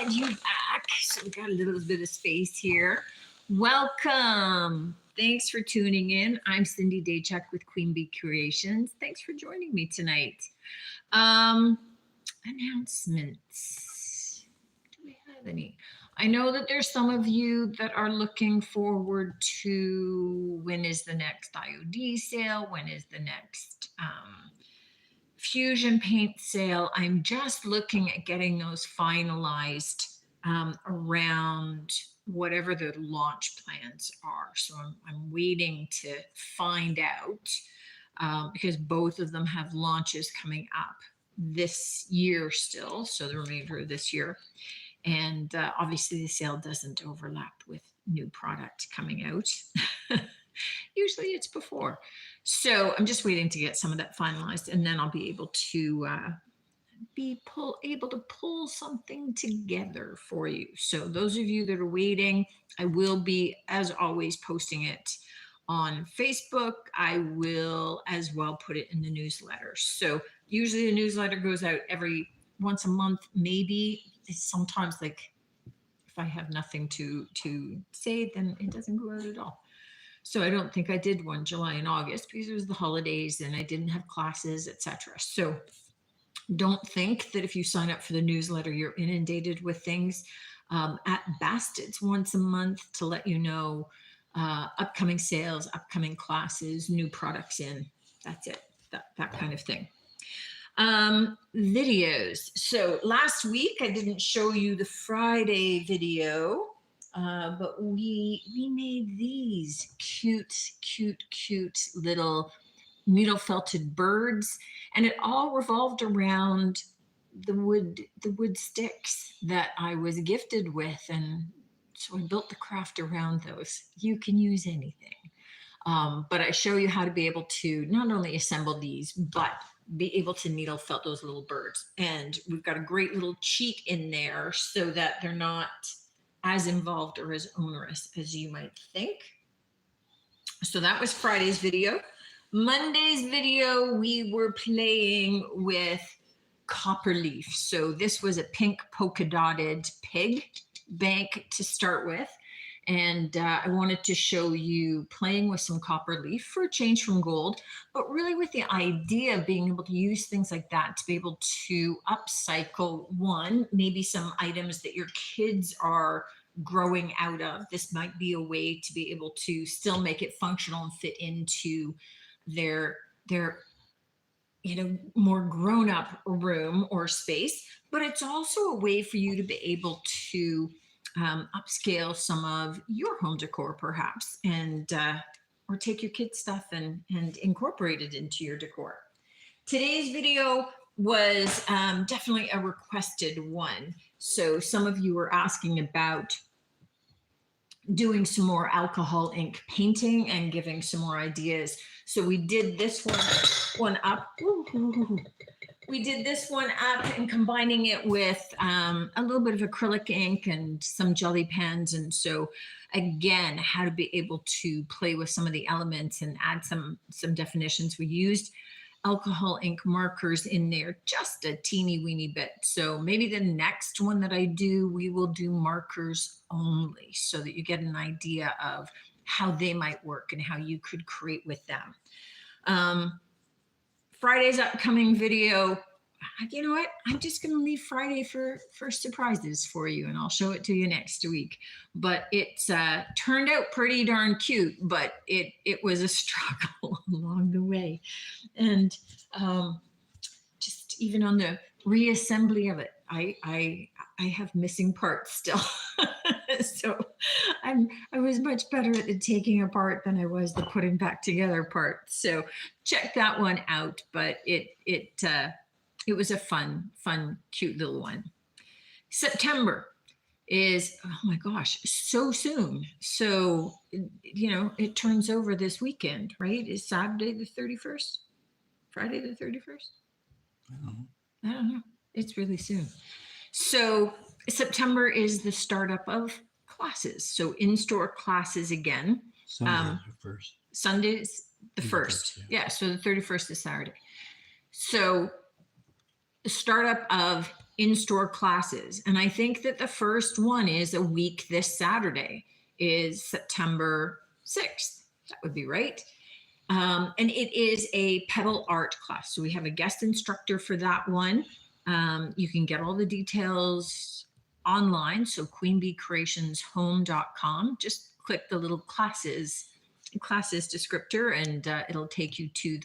add you back. So we got a little bit of space here. Welcome. Thanks for tuning in. I'm Cindy Daychuk with Queen Bee Creations. Thanks for joining me tonight. Announcements. Do we have any? I know that there's some of you that are looking forward to when is the next IOD sale? When is the next Fusion paint sale? I'm just looking at getting those finalized around whatever the launch plans are. So I'm waiting to find out because both of them have launches coming up this year still. So the remainder of this year. And obviously the sale doesn't overlap with new product coming out. Usually it's before. So I'm just waiting to get some of that finalized, and then I'll be able to pull something together for you. So those of you that are waiting, I will be, as always, posting it on Facebook. I will as well put it in the newsletter. So usually the newsletter goes out every once a month, maybe. It's sometimes like if I have nothing to say, then it doesn't go out at all. So I don't think I did one July and August because it was the holidays and I didn't have classes, etc. So don't think that if you sign up for the newsletter, you're inundated with things. At best, it's once a month to let you know upcoming sales, upcoming classes, new products in. That's it, that kind of thing. Videos. So last week I didn't show you the Friday video, but we made these cute little needle felted birds, and it all revolved around the wood sticks that I was gifted with, and so I built the craft around those. You can use anything, but I show you how to be able to not only assemble these, but be able to needle felt those little birds. And we've got a great little cheat in there so that they're not as involved or as onerous as you might think. So that was Friday's video. Monday's video, we were playing with copperleaf. So this was a pink polka dotted pig bank to start with. And I wanted to show you playing with some copper leaf for a change from gold, but really with the idea of being able to use things like that to be able to upcycle maybe some items that your kids are growing out of. This might be a way to be able to still make it functional and fit into their more grown-up room or space, but it's also a way for you to be able to upscale some of your home decor perhaps, and or take your kids' stuff and incorporate it into your decor. Today's video was definitely a requested one. So some of you were asking about doing some more alcohol ink painting and giving some more ideas. So we did this one up. We did this one up and combining it with a little bit of acrylic ink and some jelly pens. And so again, how to be able to play with some of the elements and add some definitions. We used alcohol ink markers in there, just a teeny weeny bit. So maybe the next one that I do, we will do markers only so that you get an idea of how they might work and how you could create with them. Friday's upcoming video, you know what? I'm just going to leave Friday for surprises for you, and I'll show it to you next week. But it's turned out pretty darn cute, but it was a struggle along the way. And just even on the reassembly of it, I have missing parts still. So I was much better at the taking apart than I was the putting back together part. So check that one out. But it was a fun, cute little one. September is, oh my gosh, so soon. So, it turns over this weekend, right? Is Saturday the 31st? Friday the 31st? I don't know. It's really soon. So September is the startup of classes. So in-store classes again. Sunday's the 1st. Sunday's the 1st. Yeah, so the 31st is Saturday. So the startup of in-store classes. And I think that the first one is a week this Saturday, is September 6th. That would be right. And it is a pedal art class. So we have a guest instructor for that one. You can get all the details online. So queenbeecreationshome.com. Just click the little classes descriptor, and it'll take you to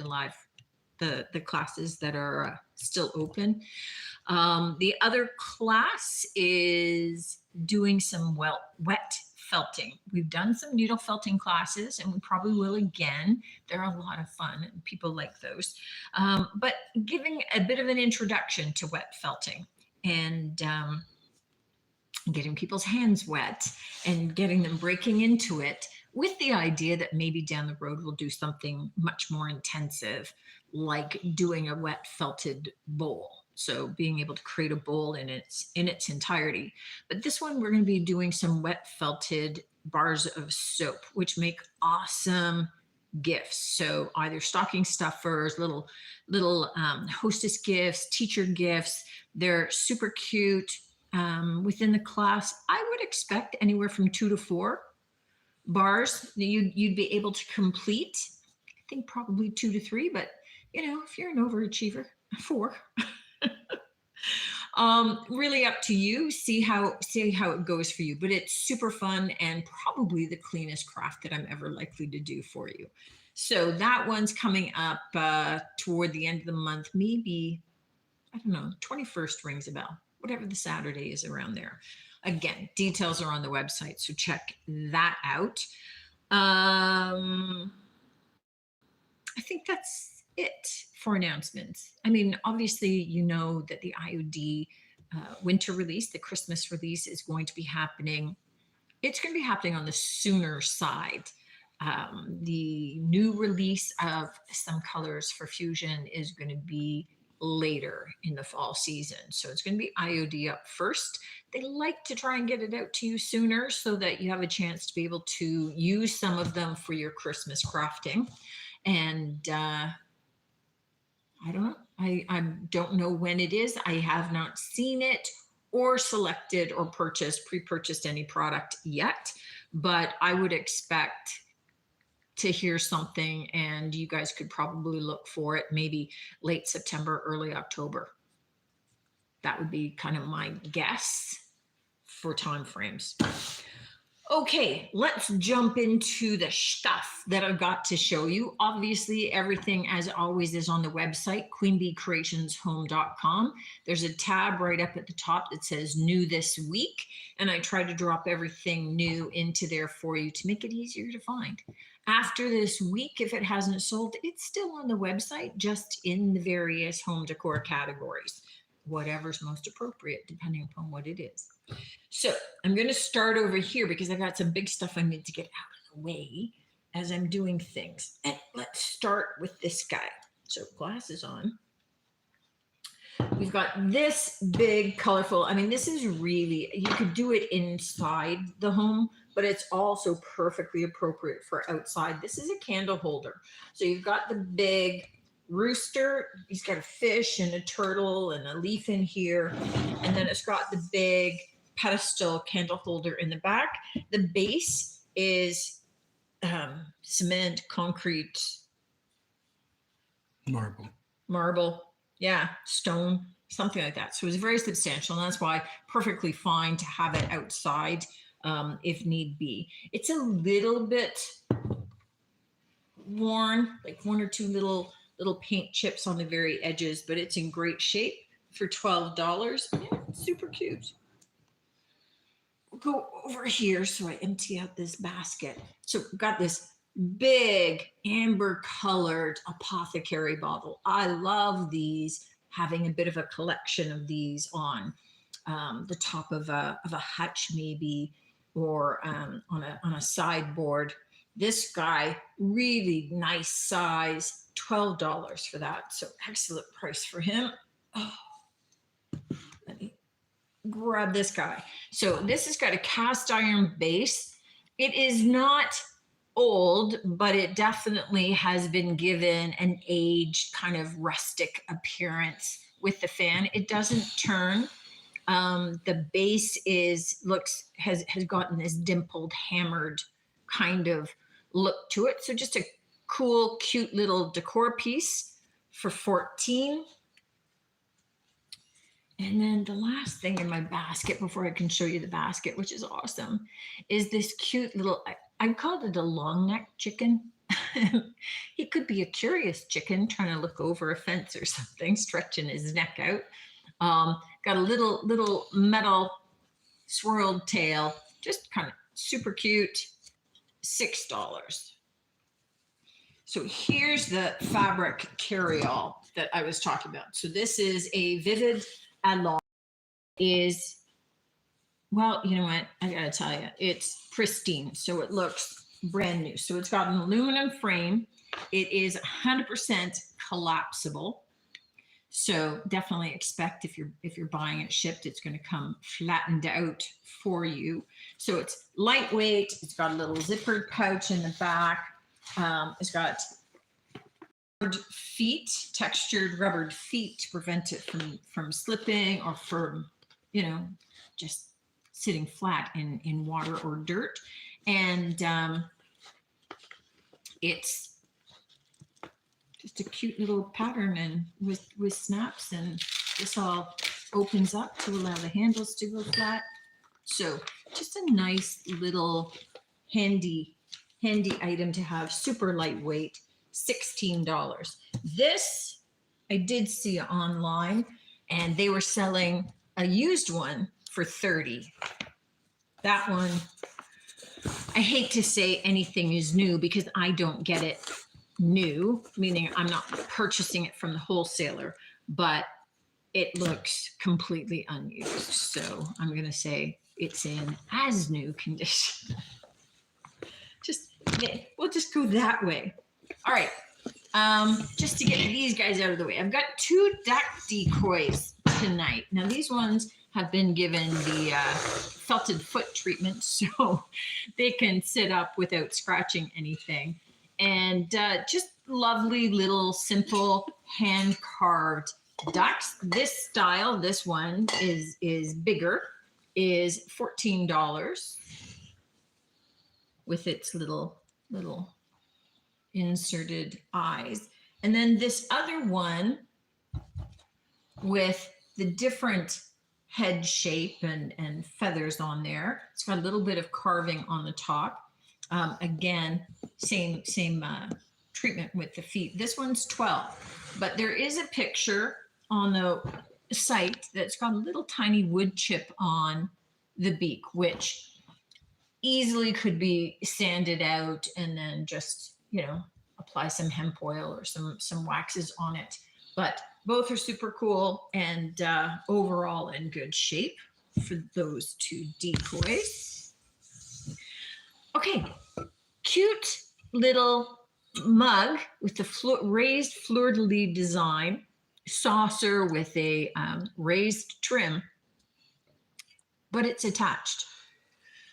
the classes that are still open. The other class is doing some wet felting. We've done some needle felting classes, and we probably will again. They're a lot of fun and people like those. But giving a bit of an introduction to wet felting, and getting people's hands wet and getting them breaking into it, with the idea that maybe down the road we'll do something much more intensive, like doing a wet felted bowl. So being able to create a bowl in its entirety. But this one, we're going to be doing some wet felted bars of soap, which make awesome gifts. So either stocking stuffers, little hostess gifts, teacher gifts. They're super cute. Within the class, I would expect anywhere from 2 to 4 bars you'd be able to complete. I think probably 2 to 3, but if you're an overachiever, 4. Really up to you. See how it goes for you, but it's super fun and probably the cleanest craft that I'm ever likely to do for you. So that one's coming up toward the end of the month. Maybe, I don't know, 21st rings a bell, whatever the Saturday is around there. Again, details are on the website, so check that out. I think that's it for announcements. I mean, obviously, you know that the IOD winter release, the Christmas release, is going to be happening. It's going to be happening on the sooner side. The new release of some colors for Fusion is going to be later in the fall season. So it's going to be IOD up first. They like to try and get it out to you sooner so that you have a chance to be able to use some of them for your Christmas crafting. And I don't know. I don't know when it is. I have not seen it or selected or pre-purchased any product yet, but I would expect to hear something, and you guys could probably look for it maybe late September, early October. That would be kind of my guess for time frames. Okay, let's jump into the stuff that I've got to show you. Obviously, everything, as always, is on the website, queenbeecreationshome.com. There's a tab right up at the top that says new this week, and I try to drop everything new into there for you to make it easier to find. After this week, if it hasn't sold, it's still on the website, just in the various home decor categories, whatever's most appropriate, depending upon what it is. So I'm going to start over here because I've got some big stuff I need to get out of the way as I'm doing things. And let's start with this guy. So glasses on. We've got this big, colorful, I mean, this is really, you could do it inside the home, but it's also perfectly appropriate for outside. This is a candle holder. So you've got the big rooster, he's got a fish and a turtle and a leaf in here. And then it's got the big pedestal candle holder in the back. The base is cement, concrete, marble, yeah, stone, something like that. So it's very substantial, and that's why perfectly fine to have it outside if need be. It's a little bit worn, like 1 or 2 little paint chips on the very edges, but it's in great shape for $12. Yeah, super cute. We'll go over here so I empty out this basket. So we've got this big amber colored apothecary bottle. I love these, having a bit of a collection of these on the top of a hutch maybe, or on a sideboard. This guy, really nice size, $12 for that. So excellent price for him. Oh, let me grab this guy. So this has got a cast iron base. It is not old, but it definitely has been given an aged kind of rustic appearance with the fan. It doesn't turn. The base has gotten this dimpled, hammered kind of look to it. So just a cool, cute little decor piece for 14. And then the last thing in my basket before I can show you the basket, which is awesome, is this cute little, I called it a long neck chicken. He could be a curious chicken trying to look over a fence or something, stretching his neck out. Got a little metal swirled tail, just kind of super cute, $6. So here's the fabric carryall that I was talking about. So this is a Vivid Alon. Well, you know what? I gotta tell you, it's pristine. So it looks brand new. So it's got an aluminum frame. It is 100% collapsible. So definitely expect if you're buying it shipped, it's going to come flattened out for you. So it's lightweight. It's got a little zippered pouch in the back. It's got feet, textured rubbered feet to prevent it from slipping or from, just sitting flat in water or dirt. And it's just a cute little pattern and with snaps, and this all opens up to allow the handles to go flat. So just a nice little handy item to have, super lightweight, $16. This I did see online, and they were selling a used one for $30. That one, I hate to say anything is new because I don't get it new, meaning I'm not purchasing it from the wholesaler, but it looks completely unused. So I'm going to say it's in as new condition. We'll just go that way. All right. Just to get these guys out of the way, I've got 2 duck decoys tonight. Now these ones have been given the felted foot treatment, so they can sit up without scratching anything. And just lovely little simple hand carved ducks. This style, this one is bigger, is $14 with its little inserted eyes. And then this other one with the different head shape and feathers on there. It's got a little bit of carving on the top. Again, same treatment with the feet. This one's $12, but there is a picture on the site that's got a little tiny wood chip on the beak, which easily could be sanded out and then just, apply some hemp oil or some waxes on it. But both are super cool and overall in good shape for those 2 decoys. Okay, cute little mug with the raised fleur-de-lis design, saucer with a raised trim, but it's attached.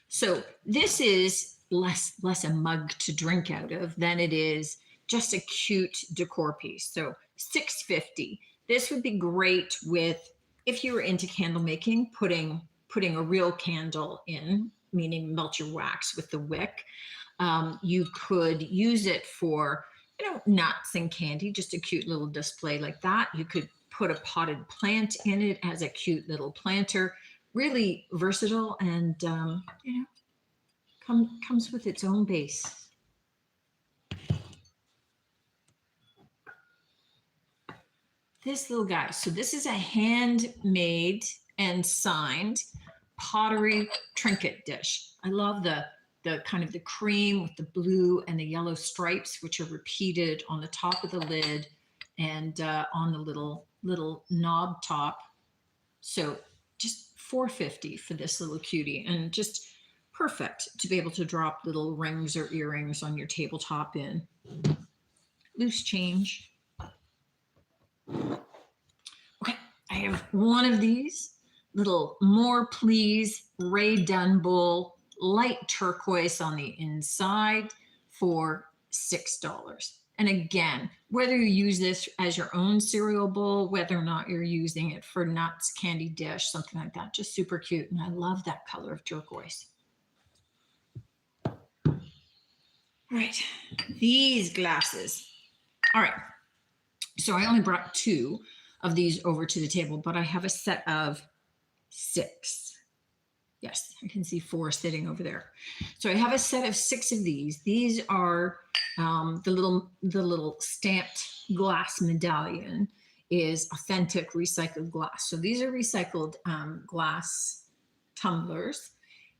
So this is less a mug to drink out of than it is just a cute decor piece. So $6.50. This would be great with, if you were into candle making, putting a real candle in, meaning melt your wax with the wick. You could use it for, nuts and candy, just a cute little display like that. You could put a potted plant in it as a cute little planter. Really versatile and, comes with its own base. This little guy. So this is a handmade and signed pottery trinket dish. I love the kind of the cream with the blue and the yellow stripes, which are repeated on the top of the lid and on the little knob top. So just $4.50 for this little cutie, and just perfect to be able to drop little rings or earrings on your tabletop in. Loose change. Okay, I have one of these little More Please Rae Dunn light turquoise on the inside for $6. And again, whether you use this as your own cereal bowl, whether or not you're using it for nuts, candy dish, something like that, just super cute. And I love that color of turquoise. All right, these glasses. All right, so I only brought 2 of these over to the table, but I have a set of 6. Yes, I can see 4 sitting over there. So I have a set of 6 of these. These are the little stamped glass medallion is authentic recycled glass. So these are recycled glass tumblers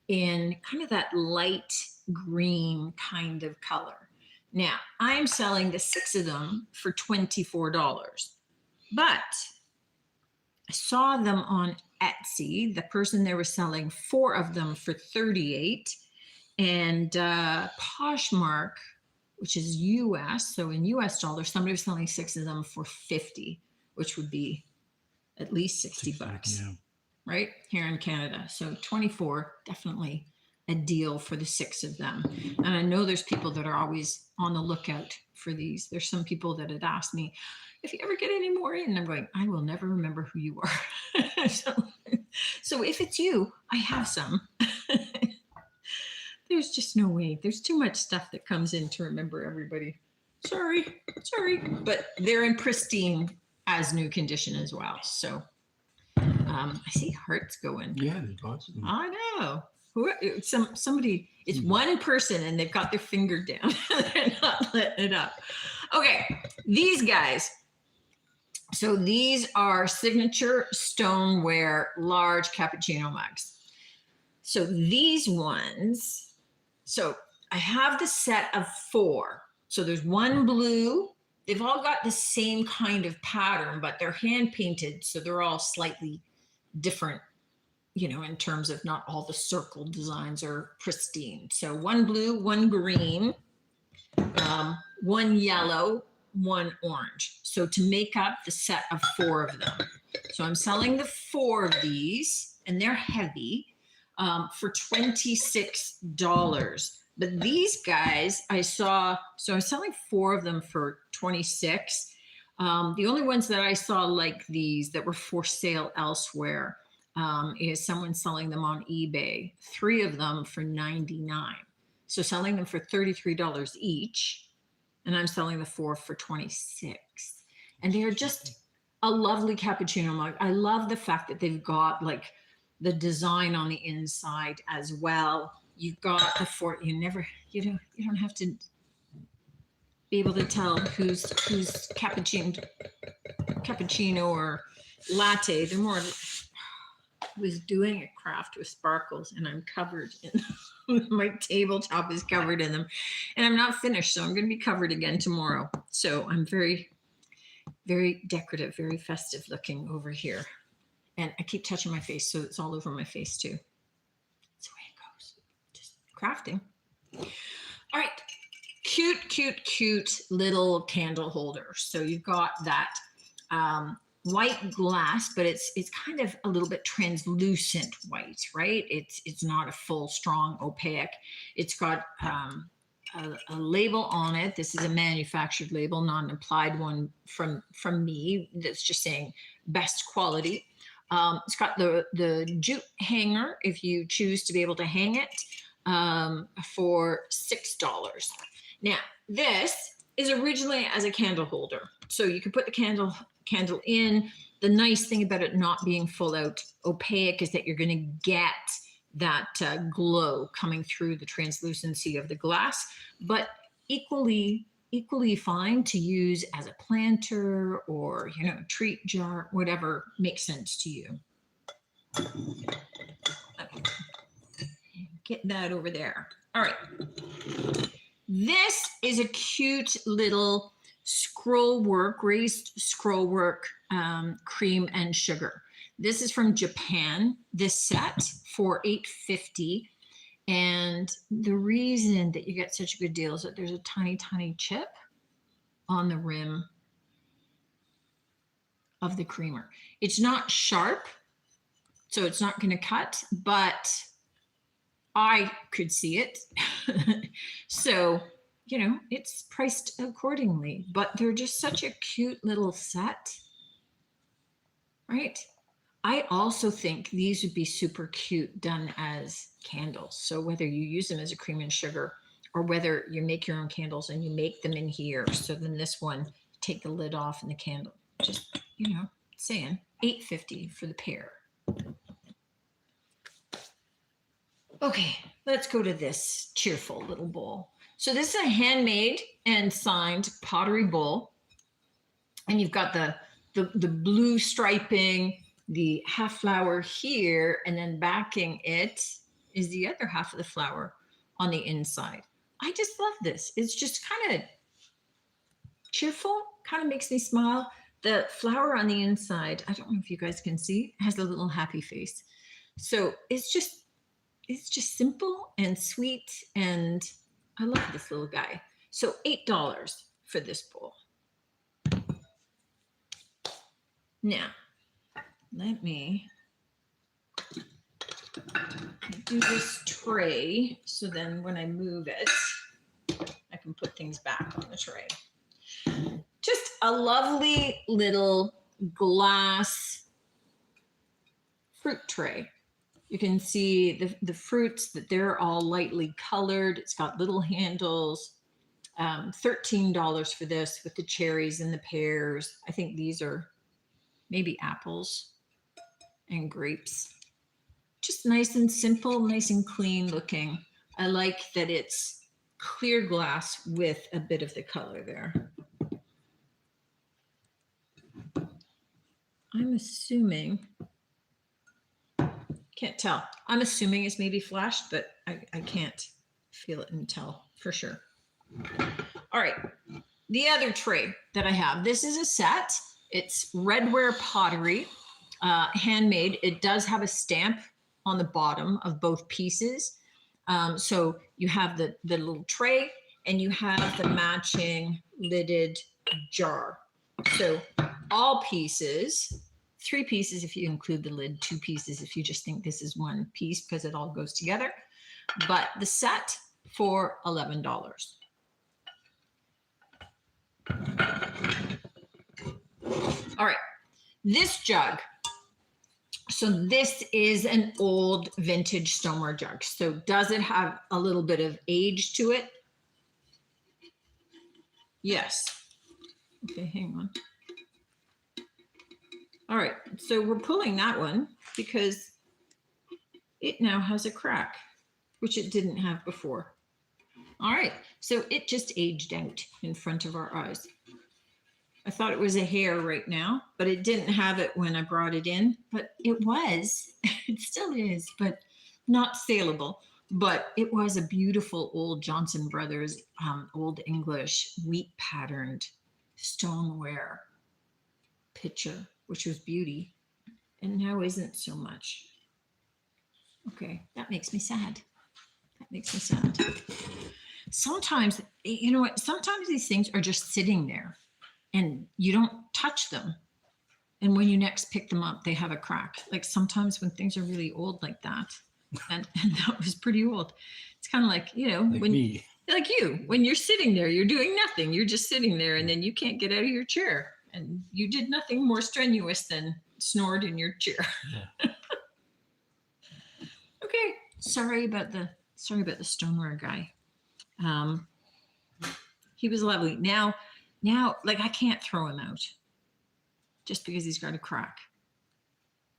in kind of that light green kind of color. Now I'm selling the 6 of them for $24, but I saw them on Etsy. The person there was selling 4 of them for $38, and Poshmark, which is US, so in US dollars, somebody was selling 6 of them for $50, which would be at least $60, yeah. right here in Canada. So 24, definitely a deal for the 6 of them. And I know there's people that are always on the lookout for these. There's some people that had asked me, if you ever get any more in, I'm going, I will never remember who you are. so if it's you, I have some. There's just no way. There's too much stuff that comes in to remember everybody. Sorry. But they're in pristine as new condition as well. So I see hearts going. Yeah, there's lots of them. I know. Somebody, it's one person and they've got their finger down. They're not letting it up. Okay, these guys. So these are signature stoneware large cappuccino mugs. So these ones, so I have the set of 4. So there's one blue. They've all got the same kind of pattern, but they're hand painted. So they're all slightly different, you know, in terms of not all the circle designs are pristine. So one blue, one green, one yellow, one orange. So to make up the set of 4 of them. So I'm selling the 4 of these, and they're heavy, for $26. But these guys I saw, so I'm selling 4 of them for 26. The only ones that I saw like these that were for sale elsewhere is someone selling them on eBay, 3 of them for $99. So selling them for $33 each. And I'm selling the 4 for $26. And they are just a lovely cappuccino mug. I love the fact that they've got like the design on the inside as well. You've got the 4, you don't have to be able to tell who's cappuccino or latte. They're more, I was doing a craft with sparkles and I'm covered in my tabletop is covered in them, and I'm not finished, so I'm going to be covered again tomorrow. So I'm very, very decorative, very festive looking over here, and I keep touching my face, so it's all over my face too. That's the way it goes. Just crafting. All right, cute little candle holder. So you've got that white glass, but it's kind of a little bit translucent white, right? It's not a full, strong, opaque. It's got a label on it. This is a manufactured label, not an applied one from me. That's just saying best quality. It's got the jute hanger if you choose to be able to hang it for $6. Now this is originally as a candle holder, so you can put the candle in. The nice thing about it not being full out opaque is that you're going to get that glow coming through the translucency of the glass, but equally fine to use as a planter or, you know, treat jar, whatever makes sense to you. Okay. Get that over there. All right. This is a cute little scroll work, raised scroll work, cream and sugar. This is from Japan, this set for $8.50. And the reason that you get such a good deal is that there's a tiny chip on the rim of the creamer. It's not sharp, so it's not going to cut, but I could see it. So you know, it's priced accordingly, but they're just such a cute little set, right? I also think these would be super cute done as candles. So whether you use them as a cream and sugar or whether you make your own candles and you make them in here. So then this one, take the lid off and the candle, just, you know, saying $8.50 for the pair. Okay, let's go to this cheerful little bowl. So this is a handmade and signed pottery bowl. And you've got the blue striping, the half flower here, and then backing it is the other half of the flower on the inside. I just love this. It's just kind of cheerful, kind of makes me smile. The flower on the inside, I don't know if you guys can see, has a little happy face. So it's just simple and sweet, and I love this little guy. So $8 for this bowl. Now, let me do this tray so then when I move it, I can put things back on the tray. Just a lovely little glass fruit tray. You can see the fruits that they're all lightly colored. It's got little handles. $13 for this with the cherries and the pears. I think these are maybe apples and grapes. Just nice and simple, nice and clean looking. I like that it's clear glass with a bit of the color there. I'm assuming, can't tell. I'm assuming it's maybe flashed, but I can't feel it and tell for sure. All right, the other tray that I have, this is a set. It's redware pottery, handmade. It does have a stamp on the bottom of both pieces. So you have the little tray and you have the matching lidded jar. So all pieces, 3 pieces if you include the lid, 2 pieces if you just think this is one piece because it all goes together. But the set for $11. All right, this jug. So this is an old vintage stoneware jug. So does it have a little bit of age to it? Yes. Okay, hang on. All right, so we're pulling that one because it now has a crack, which it didn't have before. All right, so it just aged out in front of our eyes. I thought it was a hair right now, but it didn't have it when I brought it in, but it was, it still is, but not saleable. But it was a beautiful old Johnson Brothers, Old English wheat patterned stoneware pitcher, which was beauty, and now isn't so much. Okay, that makes me sad. That makes me sad. Sometimes, you know what, sometimes these things are just sitting there and you don't touch them. And when you next pick them up, they have a crack. Like sometimes when things are really old like that, and that was pretty old. It's kind of like, you know, Like when me. like you, when you're sitting there, you're doing nothing. You're just sitting there and then you can't get out of your chair. And you did nothing more strenuous than snored in your chair. Yeah. Okay. Sorry about the stoneware guy. He was lovely. Now, like I can't throw him out just because he's got a crack.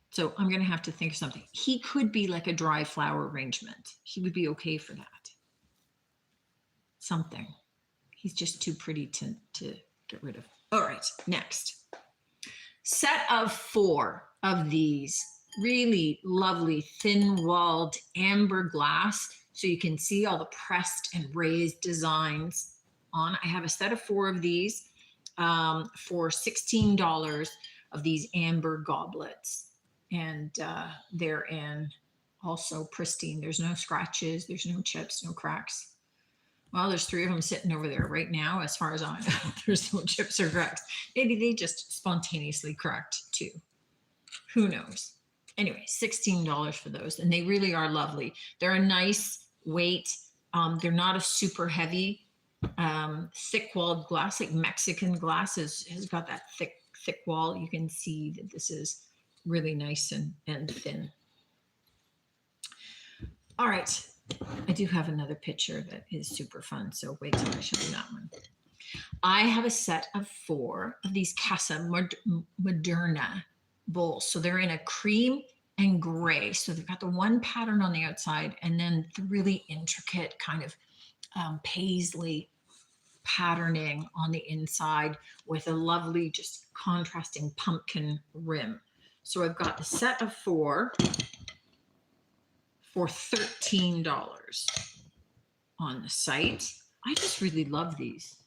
So I'm going to have to think of something. He could be like a dry flower arrangement. He would be okay for that. Something. He's just too pretty to get rid of. All right, next. Set of 4 of these really lovely thin-walled amber glass. So you can see all the pressed and raised designs on. I have a set of 4 of these for $16 of these amber goblets. And they're in also pristine. There's no scratches, there's no chips, no cracks. Well, there's 3 of them sitting over there right now. As far as I know, there's no chips or cracks. Maybe they just spontaneously cracked too. Who knows? Anyway, $16 for those. And they really are lovely. They're a nice weight. They're not a super heavy thick walled glass, like Mexican glass has got that thick wall. You can see that this is really nice and thin. All right. I do have another picture that is super fun. So wait till I show you that one. I have a set of 4 of these Casa Moderna bowls. So they're in a cream and gray. So they've got the one pattern on the outside and then the really intricate kind of paisley patterning on the inside with a lovely, just contrasting pumpkin rim. So I've got the set of 4 for $13 on the site. I just really love these.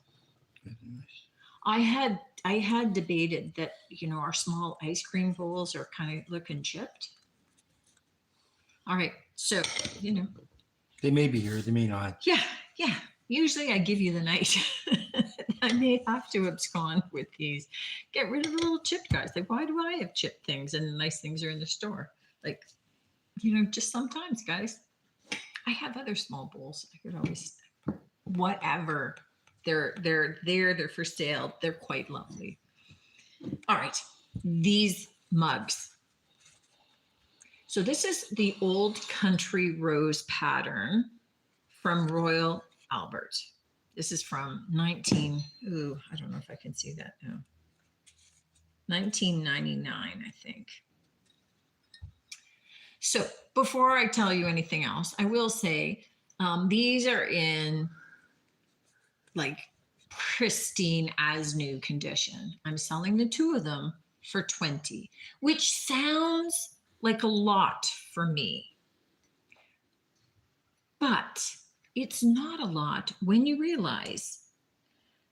I had debated that, our small ice cream bowls are kind of looking chipped. All right, so They may be here, they may not. yeah. Usually I give you the night. I may have to abscond with these. Get rid of the little chipped guys. Like, why do I have chipped things and the nice things are in the store? Like, just sometimes, guys. I have other small bowls. I could always, whatever. They're for sale. They're quite lovely. All right, these mugs. So this is the Old Country Rose pattern from Royal Albert. This is from I don't know if I can see that now. 1999, I think. So before I tell you anything else, I will say these are in like pristine as new condition. I'm selling the 2 of them for 20, which sounds like a lot for me. But it's not a lot when you realize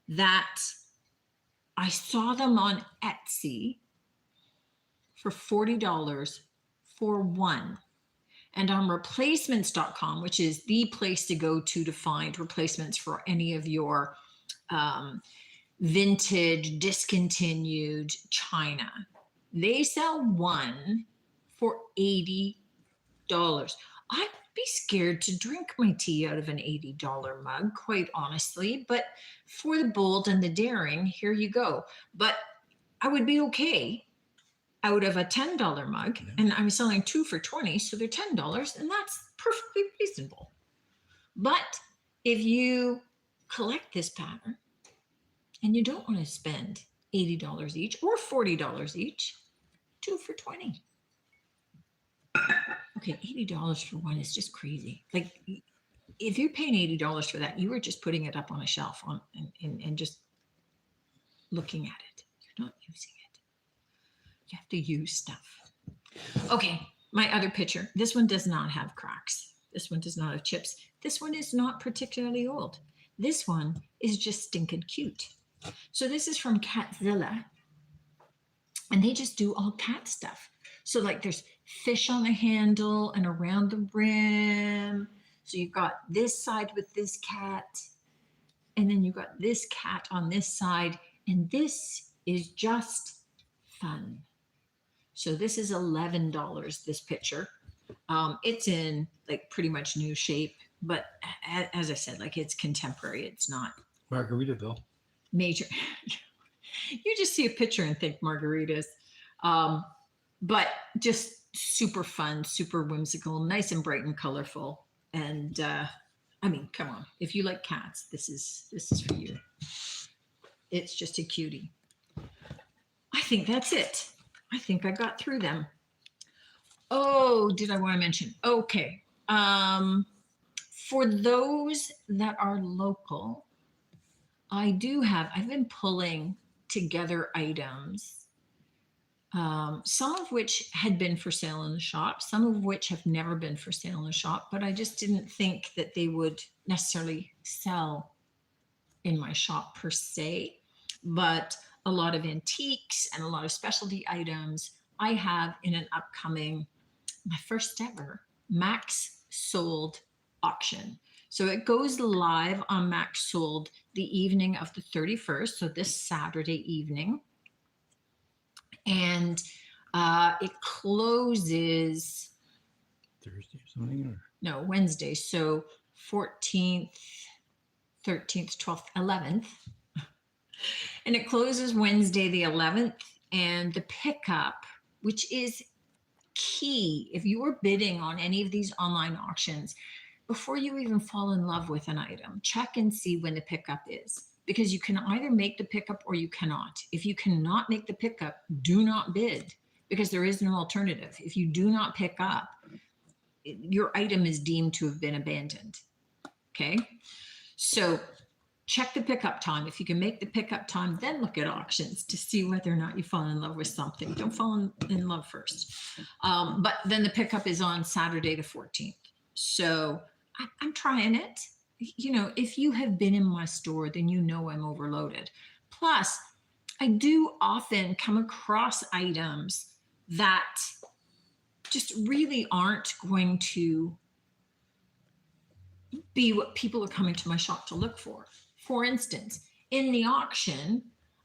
that I saw them on Etsy for $40 for one. And on replacements.com, which is the place to go to find replacements for any of your vintage, discontinued china, they sell one for $80. I'd be scared to drink my tea out of an $80 mug, quite honestly. But for the bold and the daring, here you go. But I would be okay out of a $10 mug, and I'm selling 2 for 20, so they're $10, and that's perfectly reasonable. But if you collect this pattern and you don't want to spend $80 each or $40 each, 2 for 20. Okay, $80 for one is just crazy. Like, if you're paying $80 for that, you are just putting it up on a shelf and just looking at it. You're not using it. You have to use stuff. Okay, my other picture. This one does not have cracks. This one does not have chips. This one is not particularly old. This one is just stinking cute. So this is from Catzilla. And they just do all cat stuff. So like there's fish on the handle and around the rim. So you've got this side with this cat. And then you've got this cat on this side. And this is just fun. So this is $11, this picture. It's in like pretty much new shape, but as I said, like it's contemporary. It's not Margaritaville. Major. You just see a picture and think margaritas. But just super fun, super whimsical, nice and bright and colorful. And I mean, come on, if you like cats, this is for you. It's just a cutie. I think that's it. I think I got through them. Oh, did I want to mention? Okay. For those that are local, I've been pulling together items, some of which had been for sale in the shop, some of which have never been for sale in the shop, but I just didn't think that they would necessarily sell in my shop per se. But a lot of antiques and a lot of specialty items I have in an upcoming, my first ever Max Sold auction. So it goes live on Max Sold the evening of the 31st, so this Saturday evening. And it closes Thursday or something? Or? No, Wednesday. So 14th, 13th, 12th, 11th. And it closes Wednesday, the 11th. And the pickup, which is key if you are bidding on any of these online auctions, before you even fall in love with an item, check and see when the pickup is. Because you can either make the pickup or you cannot. If you cannot make the pickup, do not bid, because there is no alternative. If you do not pick up, your item is deemed to have been abandoned. Okay. So check the pickup time. If you can make the pickup time, then look at auctions to see whether or not you fall in love with something. Don't fall in love first. But then the pickup is on Saturday, the 14th. So I'm trying it. You know, if you have been in my store, then you know I'm overloaded. Plus, I do often come across items that just really aren't going to be what people are coming to my shop to look for. For instance, in the auction,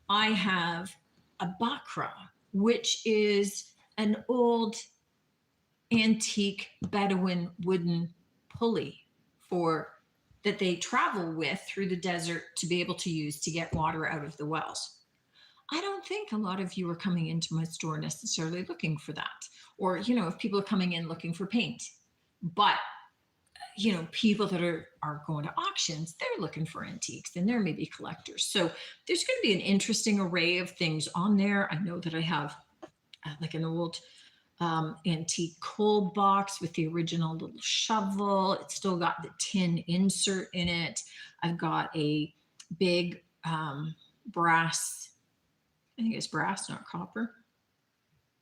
I have a bakra, which is an old antique Bedouin wooden pulley that they travel with through the desert to be able to use to get water out of the wells. I don't think a lot of you are coming into my store necessarily looking for that. Or, you know, if people are coming in looking for paint. But, you know, people that are going to auctions, they're looking for antiques and they're maybe collectors. So there's going to be an interesting array of things on there. I know that I have like an old antique coal box with the original little shovel. It's still got the tin insert in it. I've got a big brass, I think it's brass, not copper,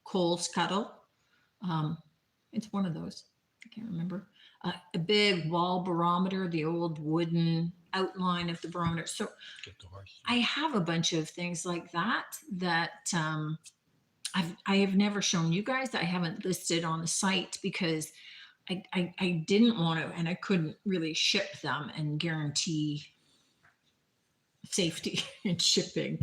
coal scuttle. It's one of those. I can't remember. A big wall barometer, the old wooden outline of the barometer. So I have a bunch of things like that I have never shown you guys, that I haven't listed on the site because I didn't want to, and I couldn't really ship them and guarantee safety and shipping.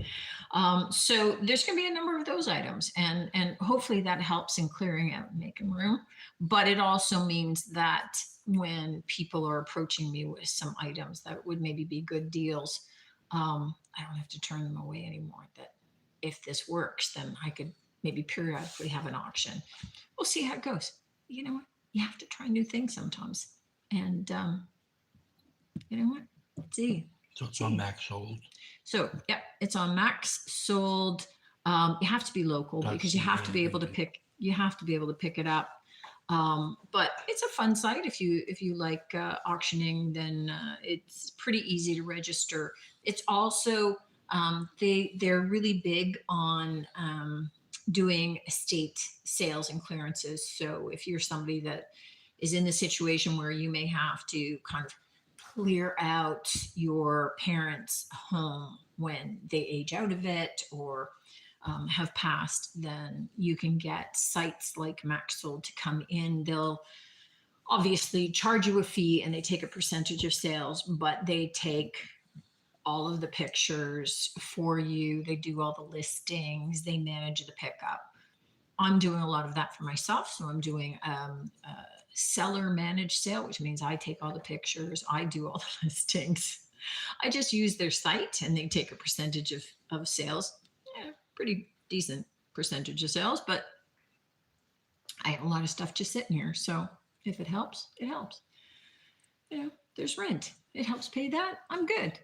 So there's going to be a number of those items, and hopefully that helps in clearing out and making room. But it also means that when people are approaching me with some items that would maybe be good deals, I don't have to turn them away anymore. That if this works, then I could maybe periodically have an auction. We'll see how it goes. You know what? You have to try new things sometimes. And you know what? Let's see. So it's on Max Sold. So, yeah, it's on Max Sold. You have to be local because you have to be able to pick. You have to be able to pick it up. But it's a fun site. If you like auctioning, then it's pretty easy to register. It's also they're really big on doing estate sales and clearances. So if you're somebody that is in the situation where you may have to kind of clear out your parents' home when they age out of it or have passed, then you can get sites like Max Sold to come in. They'll obviously charge you a fee and they take a percentage of sales, but they take all of the pictures for you. They do all the listings. They manage the pickup. I'm doing a lot of that for myself. So I'm doing a seller managed sale, which means I take all the pictures. I do all the listings. I just use their site and they take a percentage of sales. Yeah, pretty decent percentage of sales, but I have a lot of stuff just sitting here. So if it helps, it helps. You know, there's rent. It helps pay that. I'm good.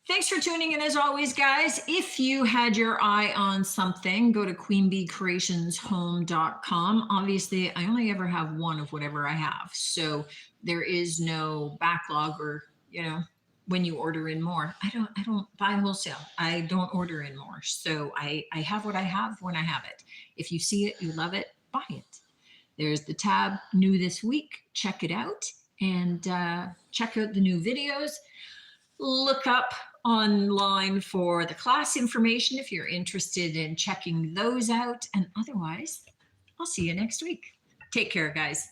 Thanks for tuning in as always, guys. If you had your eye on something, go to queenbeecreationshome.com. Obviously, I only ever have one of whatever I have. So there is no backlog or, you know, when you order in more. I don't buy wholesale. I don't order in more. So I have what I have when I have it. If you see it, you love it, buy it. There's the tab new this week. Check it out and check out the new videos. Look up online for the class information if you're interested in checking those out. And otherwise, I'll see you next week. Take care, guys.